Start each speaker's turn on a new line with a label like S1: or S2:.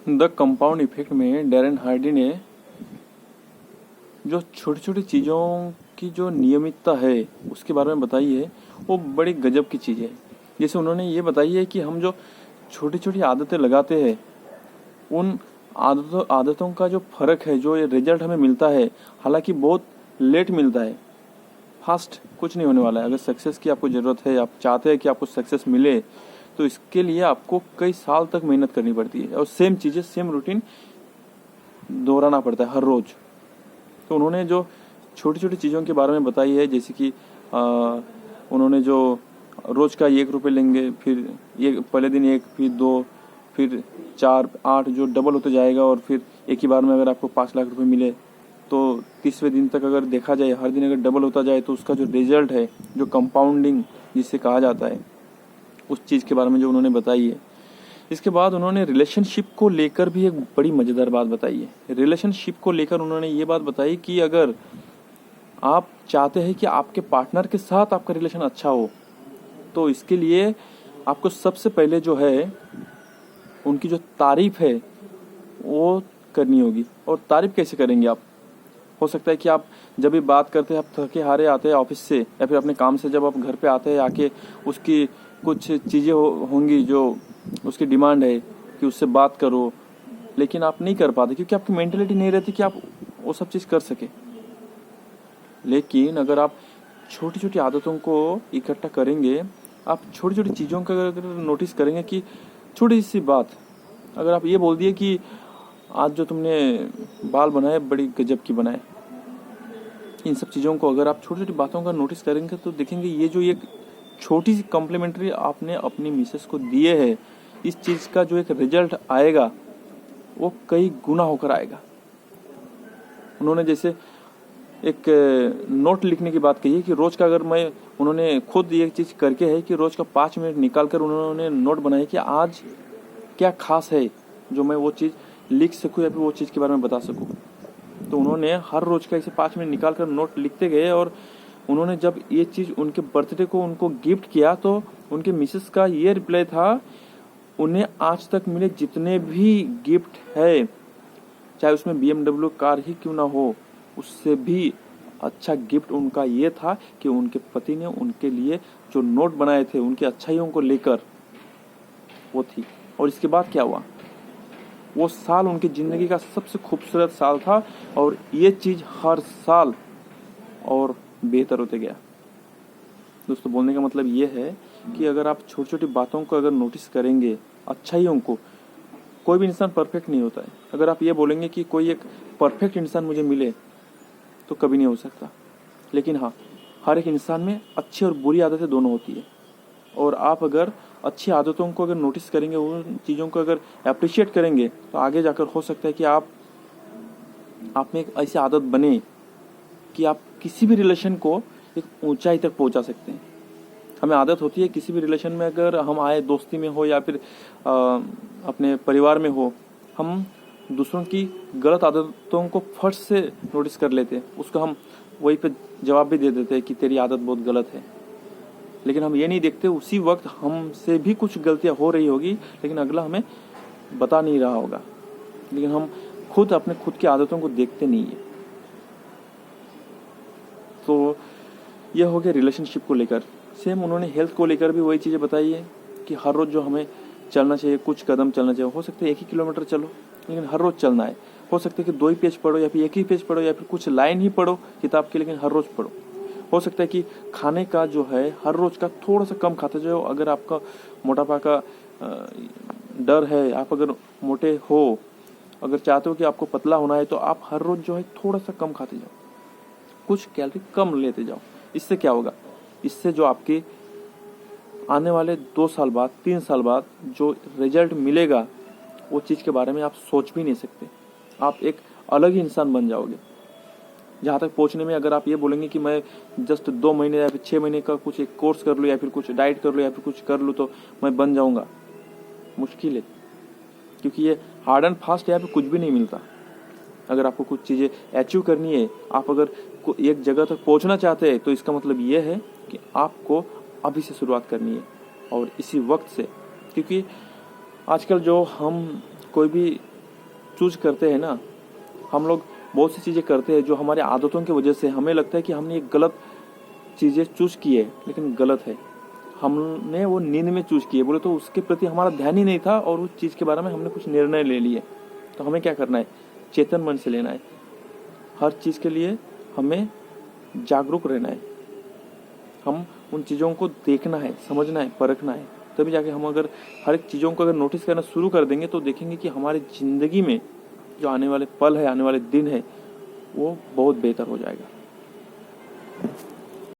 S1: The compound effect में Darren Hardy ने जो छोटी छोटी चीज़ों की जो नियमितता है उसके बारे में बताई है, वो बड़ी गजब की चीज़ है। जैसे उन्होंने ये बताई है कि हम जो छोटी छोटी आदतें लगाते हैं, उन आदतों का जो फ़र्क है, जो ये रिजल्ट हमें मिलता है, हालांकि बहुत लेट मिलता है, फास्ट कुछ नहीं होने वाला है। अगर सक्सेस की आपको ज़रूरत है, आप चाहते हैं कि आपको सक्सेस मिले, तो इसके लिए आपको कई साल तक मेहनत करनी पड़ती है और सेम चीज़ें, सेम रूटीन दोहराना पड़ता है हर रोज़। तो उन्होंने जो छोटी छोटी चीज़ों के बारे में बताई है, जैसे कि उन्होंने जो रोज़ का 1 रुपये लेंगे, फिर ये पहले दिन 1, फिर 2, फिर 4, 8 जो डबल होते जाएगा, और फिर एक ही बार में अगर आपको 5 लाख रुपए मिले तो 30वें दिन तक अगर देखा जाए, हर दिन अगर डबल होता जाए, तो उसका जो रिजल्ट है, जो कंपाउंडिंग जिसे कहा जाता है, उस चीज़ के बारे में जो उन्होंने बताई है। इसके बाद उन्होंने रिलेशनशिप को लेकर भी एक बड़ी मज़ेदार बात बताई है। रिलेशनशिप को लेकर उन्होंने ये बात बताई कि अगर आप चाहते हैं कि आपके पार्टनर के साथ आपका रिलेशन अच्छा हो, तो इसके लिए आपको सबसे पहले जो है उनकी जो तारीफ़ है वो करनी होगी। और तारीफ़ कैसे करेंगे आप? हो सकता है कि आप जब भी बात करते हैं, आप थके हारे आते हैं ऑफिस से या फिर अपने काम से, जब आप घर पे आते हैं, आके उसकी कुछ चीज़ें होंगी जो उसकी डिमांड है कि उससे बात करो, लेकिन आप नहीं कर पाते क्योंकि आपकी मेंटेलिटी नहीं रहती कि आप वो सब चीज़ कर सके। लेकिन अगर आप छोटी छोटी आदतों को इकट्ठा करेंगे, आप छोटी छोटी चीज़ों का अगर नोटिस करेंगे कि छोटी सी बात, अगर आप ये बोल दिए कि आज जो तुमने बाल बनाए बड़ी गजब की बनाए, इन सब चीज़ों को अगर आप छोटी छोटी बातों का नोटिस करेंगे, तो देखेंगे ये जो एक छोटी सी कॉम्प्लीमेंट्री आपने अपनी मिसेस को दिए है, इस चीज़ का जो एक रिजल्ट आएगा वो कई गुना होकर आएगा। उन्होंने जैसे एक नोट लिखने की बात कही है कि रोज़ का, अगर मैं, उन्होंने खुद ये चीज़ करके है कि रोज़ का 5 मिनट निकाल कर उन्होंने नोट बनाया कि आज क्या खास है जो मैं वो चीज़ लिख सकूँ या फिर वो चीज़ के बारे में बता सकूँ। तो उन्होंने हर रोज़ का ऐसे 5 मिनट निकाल कर नोट लिखते गए, और उन्होंने जब ये चीज़ उनके बर्थडे को उनको गिफ्ट किया, तो उनके मिसेस का ये रिप्लाई था, उन्हें आज तक मिले जितने भी गिफ्ट है, चाहे उसमें BMW कार ही क्यों ना हो, उससे भी अच्छा गिफ्ट उनका ये था कि उनके पति ने उनके लिए जो नोट बनाए थे, उनकी अच्छाइयों को लेकर वो थी। और इसके बाद क्या हुआ, वो साल उनकी ज़िंदगी का सबसे खूबसूरत साल था, और ये चीज़ हर साल और बेहतर होते गया। दोस्तों, बोलने का मतलब ये है कि अगर आप छोटी छोटी बातों को अगर नोटिस करेंगे, अच्छाइयों को, कोई भी इंसान परफेक्ट नहीं होता है। अगर आप ये बोलेंगे कि कोई एक परफेक्ट इंसान मुझे मिले, तो कभी नहीं हो सकता। लेकिन हाँ, हर एक इंसान में अच्छी और बुरी आदतें दोनों होती है, और आप अगर अच्छी आदतों को अगर नोटिस करेंगे, उन चीज़ों को अगर अप्रिशिएट करेंगे, तो आगे जाकर हो सकता है कि आप में एक ऐसी आदत बने कि आप किसी भी रिलेशन को एक ऊंचाई तक पहुंचा सकते हैं। हमें आदत होती है किसी भी रिलेशन में, अगर हम आए, दोस्ती में हो या फिर अपने परिवार में हो, हम दूसरों की गलत आदतों को फट से नोटिस कर लेते हैं, उसको हम वहीं पे जवाब भी दे देते हैं कि तेरी आदत बहुत गलत है। लेकिन हम ये नहीं देखते उसी वक्त हमसे भी कुछ गलतियां हो रही होगी, लेकिन अगला हमें बता नहीं रहा होगा, लेकिन हम खुद अपने खुद की आदतों को देखते नहीं है। तो यह हो गया रिलेशनशिप को लेकर। सेम उन्होंने हेल्थ को लेकर भी वही चीज़ें बताई है कि हर रोज़ जो हमें चलना चाहिए, कुछ कदम चलना चाहिए। हो सकता है 1 ही किलोमीटर चलो, लेकिन हर रोज़ चलना है। हो सकता है कि 2 ही पेज पढ़ो या फिर 1 ही पेज पढ़ो या फिर कुछ लाइन ही पढ़ो किताब की, लेकिन हर रोज़ पढ़ो। हो सकता है कि खाने का जो है हर रोज़ का थोड़ा सा कम खाते जाओ। अगर आपका मोटापा का डर है, आप अगर मोटे हो, अगर चाहते हो कि आपको पतला होना है, तो आप हर रोज़ जो है थोड़ा सा कम खाते जाओ, कुछ कैलोरी कम लेते जाओ। इससे क्या होगा, इससे जो आपके आने वाले 2 साल बाद, 3 साल बाद जो रिजल्ट मिलेगा, वो चीज़ के बारे में आप सोच भी नहीं सकते। आप एक अलग ही इंसान बन जाओगे। जहाँ तक पहुँचने में अगर आप ये बोलेंगे कि मैं जस्ट 2 महीने या फिर 6 महीने का कुछ एक कोर्स कर लूँ या फिर कुछ डाइट कर लूँ या फिर कुछ कर लूँ तो मैं बन जाऊँगा, मुश्किल है। क्योंकि ये हार्ड एंड फास्ट यहाँ पे कुछ भी नहीं मिलता। अगर आपको कुछ चीज़ें अचीव करनी है, आप अगर एक जगह तक पहुँचना चाहते हैं, तो इसका मतलब ये है कि आपको अभी से शुरुआत करनी है, और इसी वक्त से। क्योंकि आजकल जो हम कोई भी चूज करते हैं ना, हम लोग बहुत सी चीज़ें करते हैं जो हमारी आदतों की वजह से हमें लगता है कि हमने ये गलत चीज़ें चूज की है, लेकिन गलत है। हमने वो नींद में चूज की है, बोले तो उसके प्रति हमारा ध्यान ही नहीं था और उस चीज़ के बारे में हमने कुछ निर्णय ले लिए। तो हमें क्या करना है, चेतन मन से लेना है। हर चीज़ के लिए हमें जागरूक रहना है। हम उन चीज़ों को देखना है, समझना है, परखना है, तभी जाके हम अगर हर एक चीज़ों को अगर नोटिस करना शुरू कर देंगे तो देखेंगे कि हमारी ज़िंदगी में जो आने वाले पल है, आने वाले दिन है, वो बहुत बेहतर हो जाएगा।